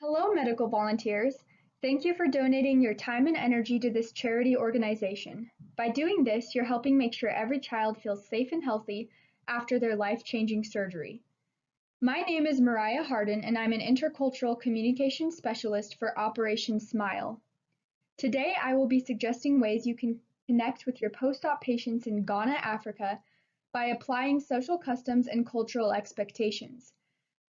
Hello, medical volunteers. Thank you for donating your time and energy to this charity organization. By doing this, you're helping make sure every child feels safe and healthy after their life-changing surgery. My name is Mariah Harden, and I'm an intercultural communication specialist for Operation Smile. Today, I will be suggesting ways you can connect with your post-op patients in Ghana, Africa, by applying social customs and cultural expectations.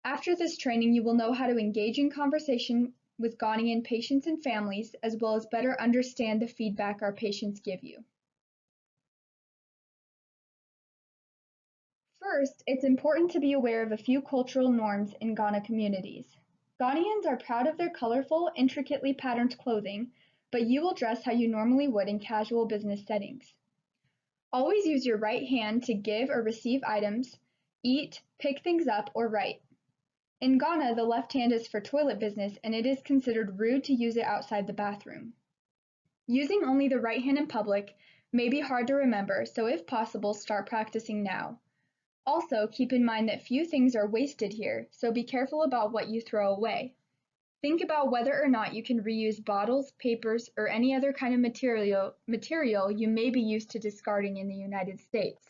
After this training, you will know how to engage in conversation with Ghanaian patients and families, as well as better understand the feedback our patients give you. First, it's important to be aware of a few cultural norms in Ghana communities. Ghanaians are proud of their colorful, intricately patterned clothing, but you will dress how you normally would in casual business settings. Always use your right hand to give or receive items, eat, pick things up, or write. In Ghana, the left hand is for toilet business, and it is considered rude to use it outside the bathroom. Using only the right hand in public may be hard to remember, so if possible, start practicing now. Also, keep in mind that few things are wasted here, so be careful about what you throw away. Think about whether or not you can reuse bottles, papers, or any other kind of material you may be used to discarding in the United States.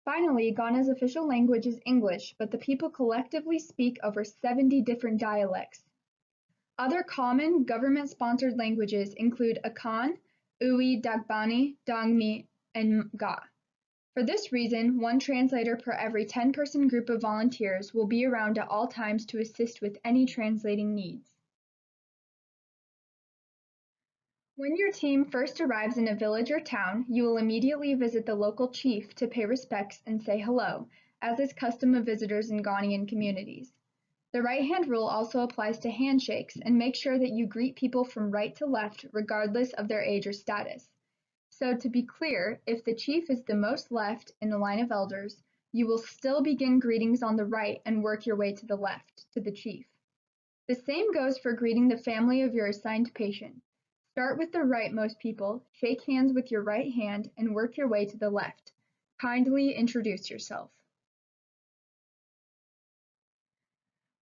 Finally, Ghana's official language is English, but the people collectively speak over 70 different dialects. Other common government-sponsored languages include Akan, Uwi, Dagbani, Dangmi, and Ga. For this reason, one translator per every 10-person group of volunteers will be around at all times to assist with any translating needs. When your team first arrives in a village or town, you will immediately visit the local chief to pay respects and say hello, as is custom of visitors in Ghanaian communities. The right-hand rule also applies to handshakes, and make sure that you greet people from right to left regardless of their age or status. So to be clear, if the chief is the most left in the line of elders, you will still begin greetings on the right and work your way to the left, to the chief. The same goes for greeting the family of your assigned patient. Start with the rightmost people, shake hands with your right hand, and work your way to the left. Kindly introduce yourself.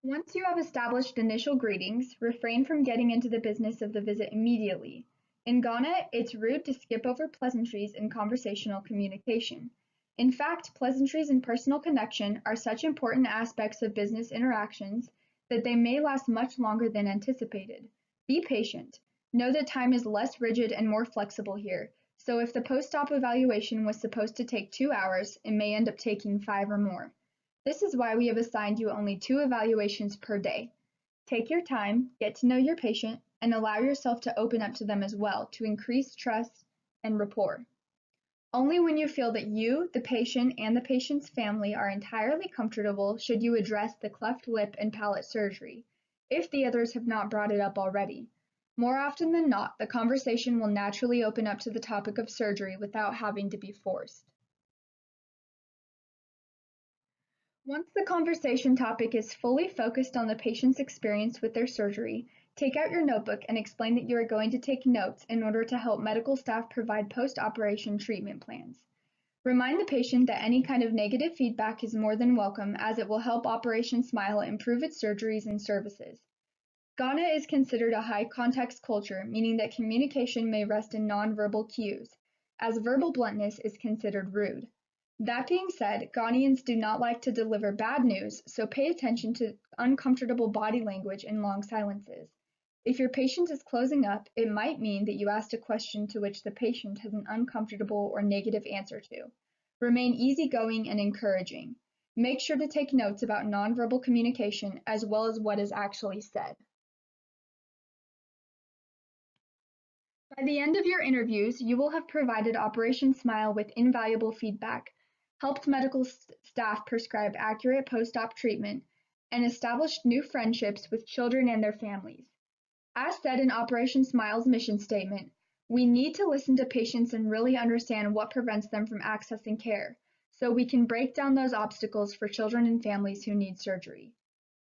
Once you have established initial greetings, refrain from getting into the business of the visit immediately. In Ghana, it's rude to skip over pleasantries in conversational communication. In fact, pleasantries and personal connection are such important aspects of business interactions that they may last much longer than anticipated. Be patient. Know that time is less rigid and more flexible here, so if the post-op evaluation was supposed to take 2 hours, it may end up taking 5 or more. This is why we have assigned you only 2 evaluations per day. Take your time, get to know your patient, and allow yourself to open up to them as well to increase trust and rapport. Only when you feel that you, the patient, and the patient's family are entirely comfortable should you address the cleft lip and palate surgery, if the others have not brought it up already. More often than not, the conversation will naturally open up to the topic of surgery without having to be forced. Once the conversation topic is fully focused on the patient's experience with their surgery, take out your notebook and explain that you are going to take notes in order to help medical staff provide post-operation treatment plans. Remind the patient that any kind of negative feedback is more than welcome, as it will help Operation Smile improve its surgeries and services. Ghana is considered a high-context culture, meaning that communication may rest in nonverbal cues, as verbal bluntness is considered rude. That being said, Ghanaians do not like to deliver bad news, so pay attention to uncomfortable body language and long silences. If your patient is closing up, it might mean that you asked a question to which the patient has an uncomfortable or negative answer to. Remain easygoing and encouraging. Make sure to take notes about nonverbal communication as well as what is actually said. By the end of your interviews, you will have provided Operation Smile with invaluable feedback, helped medical staff prescribe accurate post-op treatment, and established new friendships with children and their families. As said in Operation Smile's mission statement, we need to listen to patients and really understand what prevents them from accessing care, so we can break down those obstacles for children and families who need surgery.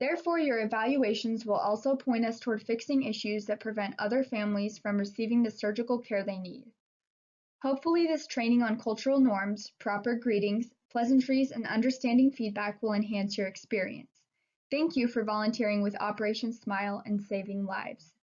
Therefore, your evaluations will also point us toward fixing issues that prevent other families from receiving the surgical care they need. Hopefully, this training on cultural norms, proper greetings, pleasantries, and understanding feedback will enhance your experience. Thank you for volunteering with Operation Smile and saving lives.